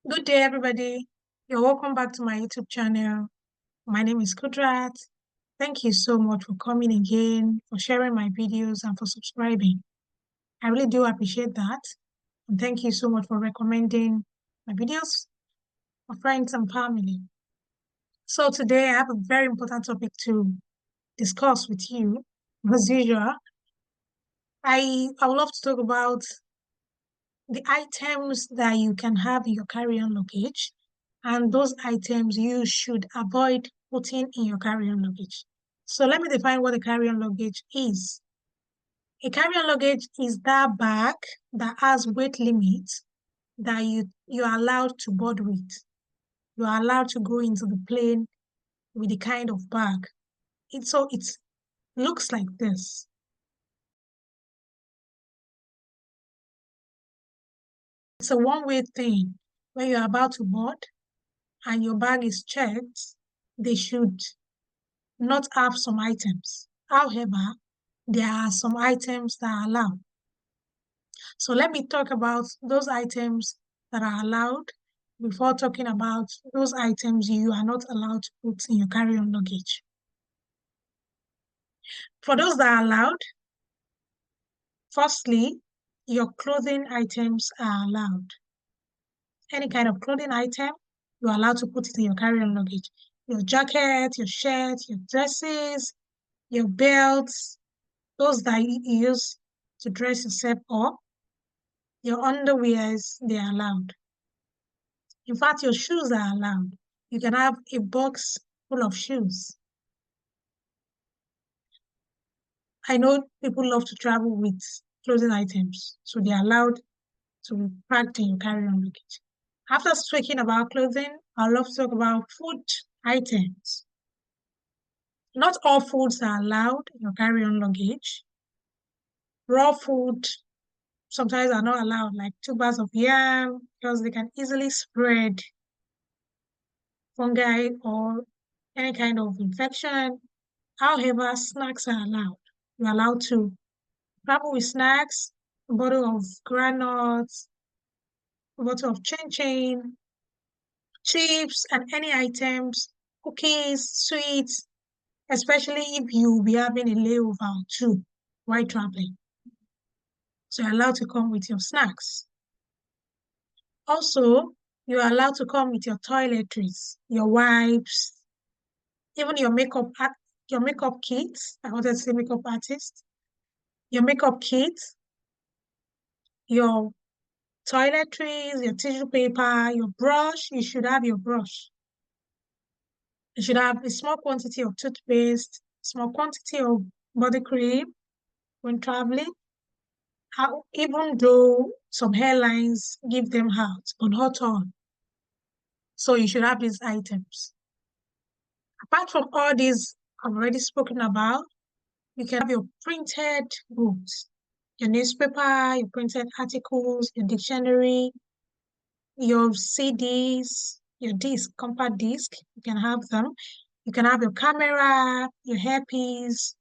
Good day, everybody. You're welcome back to my YouTube channel. My name is Kudrat. Thank you so much for coming again, for sharing my videos, and for subscribing. I really do appreciate that. And thank you so much for recommending my videos for friends and family. So today I have a very important topic to discuss with you. As usual, I would love to talk about the items that you can have in your carry-on luggage and those items you should avoid putting in your carry-on luggage. So let me define what a carry-on luggage is. A carry-on luggage is that bag that has weight limits that you're allowed to board with. You are allowed to go into the plane with the kind of bag. It looks like this. It's a one-way thing. When you're about to board and your bag is checked, they should not have some items. However, there are some items that are allowed. So let me talk about those items that are allowed before talking about those items you are not allowed to put in your carry-on luggage. For those that are allowed, firstly, your clothing items are allowed. Any kind of clothing item, you're allowed to put it in your carry-on luggage. Your jacket, your shirt, your dresses, your belts, those that you use to dress yourself up, your underwears, they are allowed. In fact, your shoes are allowed. You can have a box full of shoes. I know people love to travel with clothing items, so they're allowed to be packed in your carry-on luggage. After speaking about clothing, I'd love to talk about food items. Not all foods are allowed in your carry-on luggage. Raw food sometimes are not allowed, like tubers of yam, because they can easily spread fungi or any kind of infection. However, snacks are allowed. You're allowed to travel with snacks, a bottle of granules, a bottle of chain, chips, and any items, cookies, sweets, especially if you'll be having a layover or two while traveling. So you're allowed to come with your snacks. Also, you're allowed to come with your toiletries, your wipes, even your makeup kits. I wanted to say makeup artist. Your makeup kit, your toiletries, your tissue paper, your brush. You should have your brush. You should have a small quantity of toothpaste, small quantity of body cream when traveling. Even though some airlines give them out, but not all. So you should have these items. Apart from all these I've already spoken about, you can have your printed goods, your newspaper, your printed articles, your dictionary, your CDs, your disc, compact disc, you can have them. You can have your camera, your hairpiece.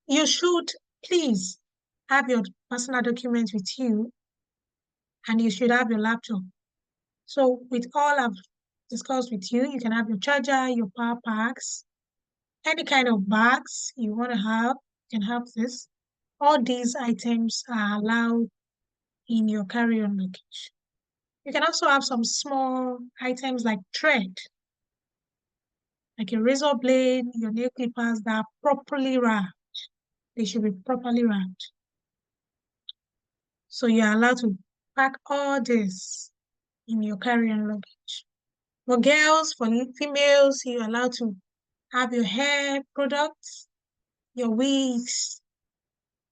You should please have your personal documents with you, and you should have your laptop. So with all I've discussed with you, you can have your charger, your power packs, any kind of bags you want to have, you can have this. All these items are allowed in your carry-on luggage. You can also have some small items like thread, like a razor blade, your nail clippers that are properly wrapped. They should be properly wrapped. So you're allowed to pack all this in your carry-on luggage. For girls, for females, you're allowed to have your hair products, your wigs,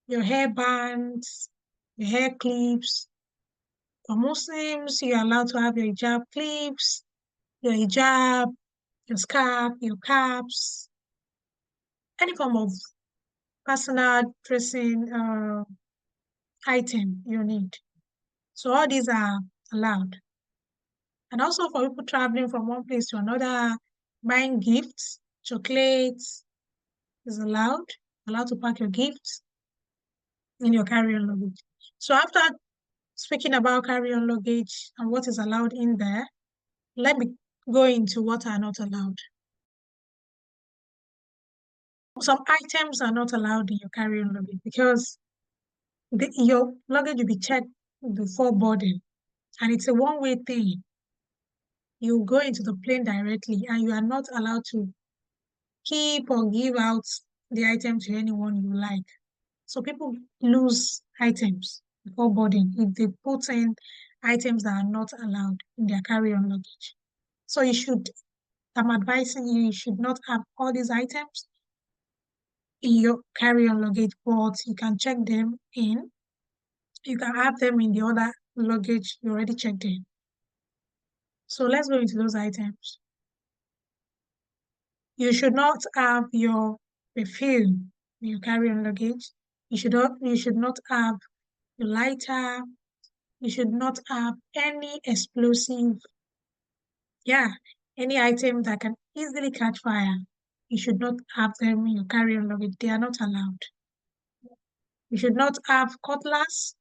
your hair bands, your hair clips. For Muslims, you're allowed to have your hijab clips, your hijab, your scarf, your caps, any form of personal dressing item you need. So all these are allowed. And also for people traveling from one place to another, buying gifts, chocolates is allowed to pack your gifts in your carry-on luggage. So after Speaking about carry-on luggage and what is allowed in there, let me go into what are not allowed. Some items are not allowed in your carry-on luggage because your luggage will be checked before boarding, and it's a one-way thing. You go into the plane directly, and you are not allowed to keep or give out the item to anyone you like. So people lose items before boarding if they put in items that are not allowed in their carry-on luggage. So I'm advising you should not have all these items in your carry-on luggage, but you can check them in. You can have them in the other luggage you already checked in. So let's go into those items. You should not have your perfume in your carry-on luggage. You should not have your lighter. You should not have any explosive, yeah, any item that can easily catch fire. You should not have them in your carry-on luggage. They are not allowed. You should not have cutlass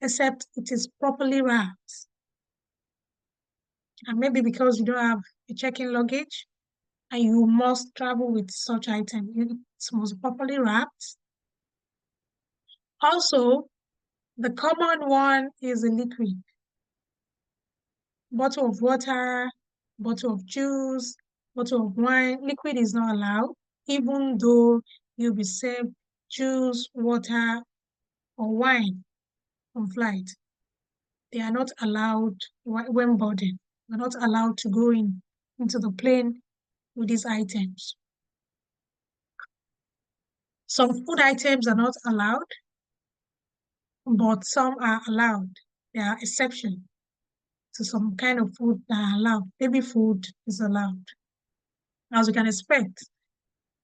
except it is properly wrapped. And maybe because you don't have a check-in luggage and you must travel with such item, it must be properly wrapped. Also, the common one is a liquid. Bottle of water, bottle of juice, bottle of wine. Liquid is not allowed, even though you'll be served juice, water, or wine on flight. They are not allowed when boarding. You're not allowed to go into the plane with these items. Some food items are not allowed, but some are allowed. There are exceptions to some kind of food that are allowed. Baby food is allowed. As you can expect,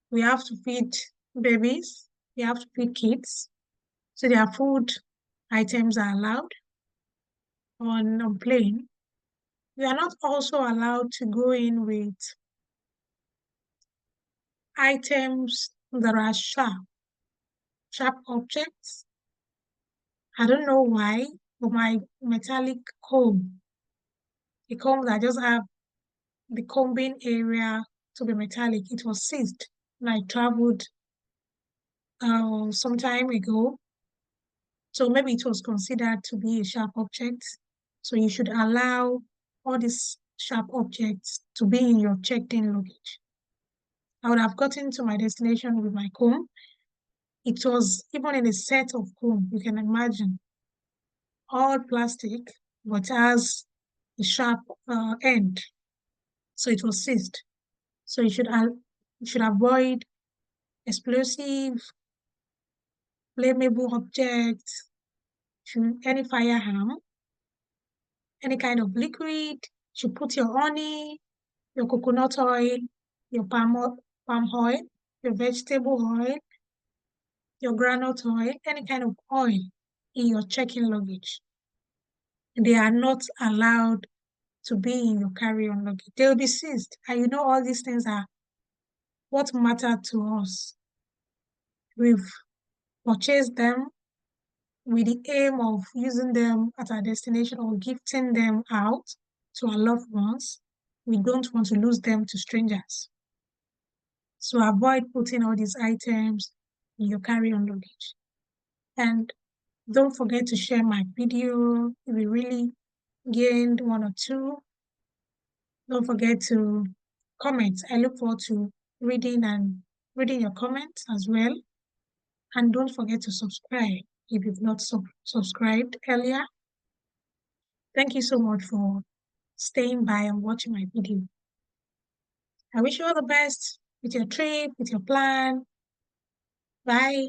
we have to feed babies, we have to feed kids. So their food items are allowed on plane. We are not also allowed to go in with items that are sharp objects. I don't know why, but my metallic comb, the comb that just have the combing area to be metallic, it was seized when I traveled some time ago. So maybe it was considered to be a sharp object. So you should allow all these sharp objects to be in your checked-in luggage. I would have gotten to my destination with my comb. It was even in a set of comb, you can imagine, all plastic, but has a sharp end. So it was seized. So you should avoid explosive, flammable objects, any firearm, any kind of liquid. You should put your honey, your coconut oil, your palm oil, your vegetable oil, your groundnut oil, any kind of oil in your check-in luggage. They are not allowed to be in your carry-on luggage. They'll be seized. And you know all these things are what matter to us. We've purchased them with the aim of using them at our destination or gifting them out to our loved ones. We don't want to lose them to strangers. So avoid putting all these items in your carry-on luggage. And don't forget to share my video if you really gained one or two. Don't forget to comment. I look forward to reading your comments as well. And don't forget to subscribe if you've not subscribed earlier. Thank you so much for staying by and watching my video. I wish you all the best with your trip, with your plan. Bye.